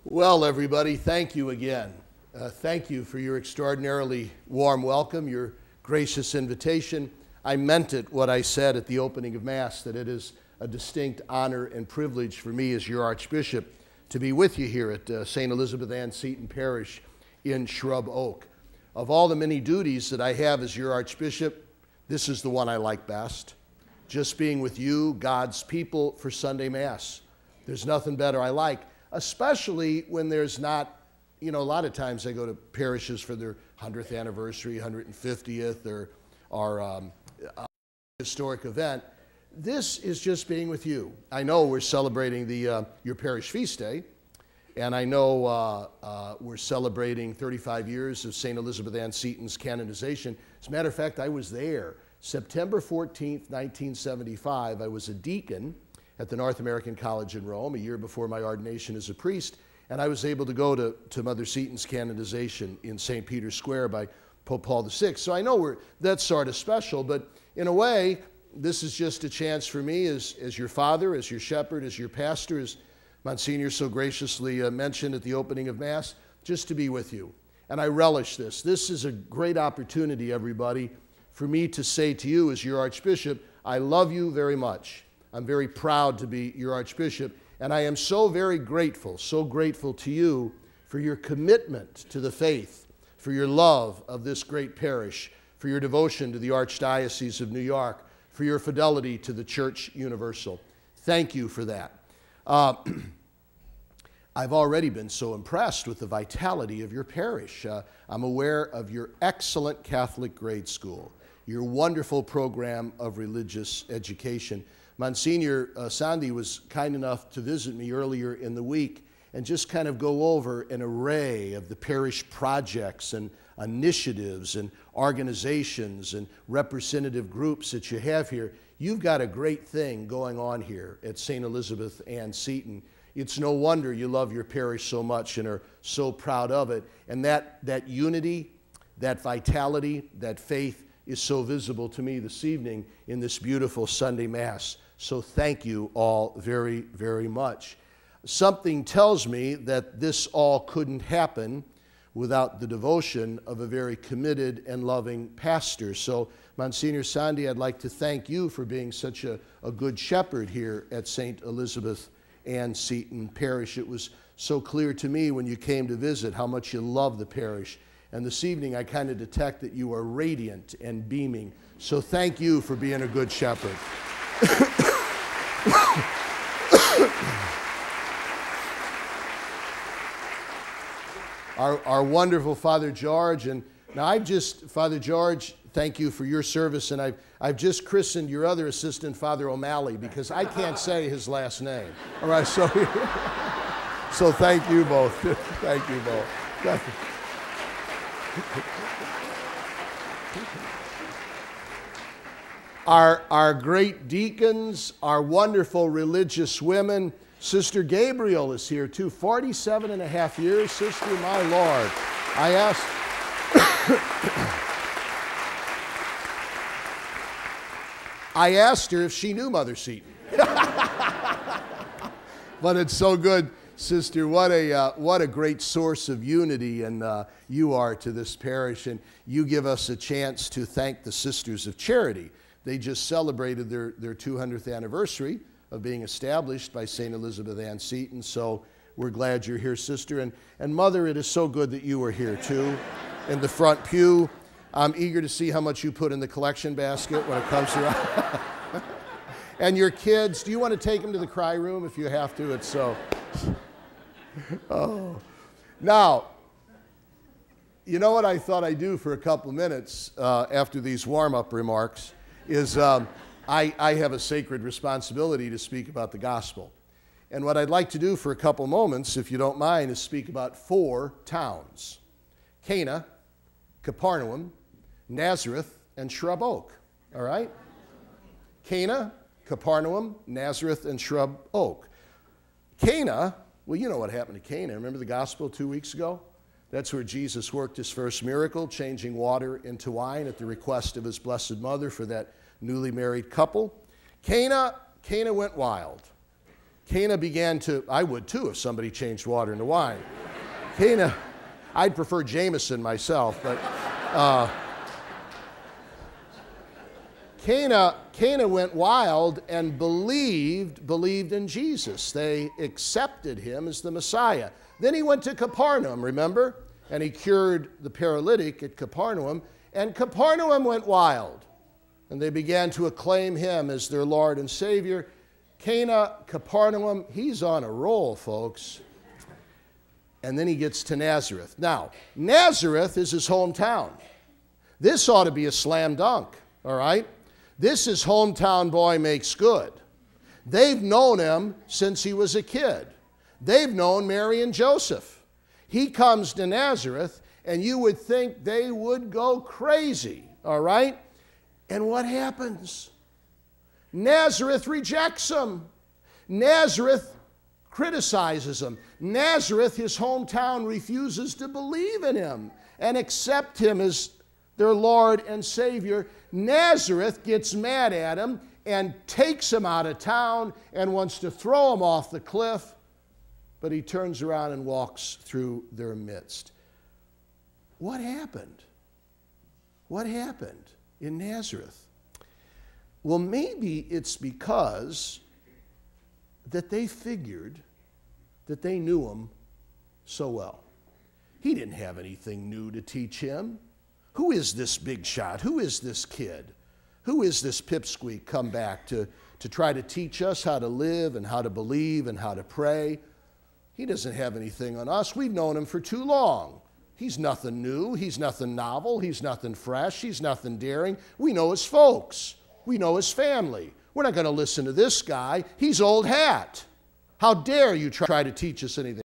Well, everybody, thank you again. Thank you for your extraordinarily warm welcome, your gracious invitation. I meant it what I said at the opening of Mass, that it is a distinct honor and privilege for me as your Archbishop to be with you here at St. Elizabeth Ann Seton Parish in Shrub Oak. Of all the many duties that I have as your Archbishop, this is the one I like best. Just being with you, God's people, for Sunday Mass. There's nothing better I like, especially when there's not, a lot of times I go to parishes for their 100th anniversary, 150th, or historic event. This is just being with you. I know we're celebrating your parish feast day, and I know we're celebrating 35 years of St. Elizabeth Ann Seton's canonization. As a matter of fact, I was there. September 14th, 1975, I was a deacon at the North American College in Rome, a year before my ordination as a priest, and I was able to go to Mother Seton's canonization in St. Peter's Square by Pope Paul VI. So I know that's sort of special, but in a way, this is just a chance for me as your father, as your shepherd, as your pastor, as Monsignor so graciously mentioned at the opening of Mass, just to be with you. And I relish this. This is a great opportunity, everybody, for me to say to you as your Archbishop, I love you very much. I'm very proud to be your Archbishop, and I am so very grateful to you for your commitment to the faith, for your love of this great parish, for your devotion to the Archdiocese of New York, for your fidelity to the Church Universal. Thank you for that. I've already been so impressed with the vitality of your parish. I'm aware of your excellent Catholic grade school, your wonderful program of religious education. Monsignor Sandi was kind enough to visit me earlier in the week and just kind of go over an array of the parish projects and initiatives and organizations and representative groups that you have here. You've got a great thing going on here at St. Elizabeth Ann Seton. It's no wonder you love your parish so much and are so proud of it. And that unity, that vitality, that faith is so visible to me this evening in this beautiful Sunday Mass. So thank you all very, very much. Something tells me that this all couldn't happen without the devotion of a very committed and loving pastor. So Monsignor Sandi, I'd like to thank you for being such a good shepherd here at St. Elizabeth Ann Seton Parish. It was so clear to me when you came to visit how much you love the parish. And this evening I kind of detect that you are radiant and beaming. So thank you for being a good shepherd. Our wonderful Father George, and now Father George, thank you for your service, and I've just christened your other assistant, Father O'Malley, because I can't say his last name. All right, so thank you both. Thank you both. Thank you. Our great deacons, our wonderful religious women. Sister Gabriel is here too, 47 and a half years. Sister, my Lord, I asked her if she knew Mother Seton. But it's so good, Sister. What a great source of unity and you are to this parish, and you give us a chance to thank the Sisters of Charity. They just celebrated their 200th anniversary of being established by St. Elizabeth Ann Seton, so we're glad you're here, Sister. And Mother, it is so good that you are here too, in the front pew. I'm eager to see how much you put in the collection basket when it comes to And your kids, do you want to take them to the cry room if you have to? It's so... Oh. Now, you know what I thought I'd do for a couple minutes after these warm-up remarks is I have a sacred responsibility to speak about the gospel. And what I'd like to do for a couple moments, if you don't mind, is speak about 4 towns: Cana, Capernaum, Nazareth, and Shrub Oak. All right? Cana, Capernaum, Nazareth, and Shrub Oak. Cana, well, you know what happened to Cana. Remember the gospel 2 weeks ago? That's where Jesus worked his first miracle, changing water into wine at the request of his Blessed Mother for that newly married couple. Cana went wild. Cana began to, I would too if somebody changed water into wine. Cana, I'd prefer Jameson myself, but Cana went wild and believed in Jesus. They accepted him as the Messiah. Then he went to Capernaum, remember? And he cured the paralytic at Capernaum. And Capernaum went wild. And they began to acclaim him as their Lord and Savior. Cana, Capernaum, he's on a roll, folks. And then he gets to Nazareth. Now, Nazareth is his hometown. This ought to be a slam dunk, all right? This is hometown boy makes good. They've known him since he was a kid. They've known Mary and Joseph. He comes to Nazareth, and you would think they would go crazy, all right? And what happens? Nazareth rejects him. Nazareth criticizes him. Nazareth, his hometown, refuses to believe in him and accept him as their Lord and Savior. Nazareth gets mad at him and takes him out of town and wants to throw him off the cliff, but he turns around and walks through their midst. What happened? What happened in Nazareth? Well, maybe it's because that they figured that they knew him so well. He didn't have anything new to teach him. Who is this big shot? Who is this kid? Who is this pipsqueak come back to try to teach us how to live and how to believe and how to pray? He doesn't have anything on us. We've known him for too long. He's nothing new. He's nothing novel. He's nothing fresh. He's nothing daring. We know his folks. We know his family. We're not going to listen to this guy. He's old hat. How dare you try to teach us anything?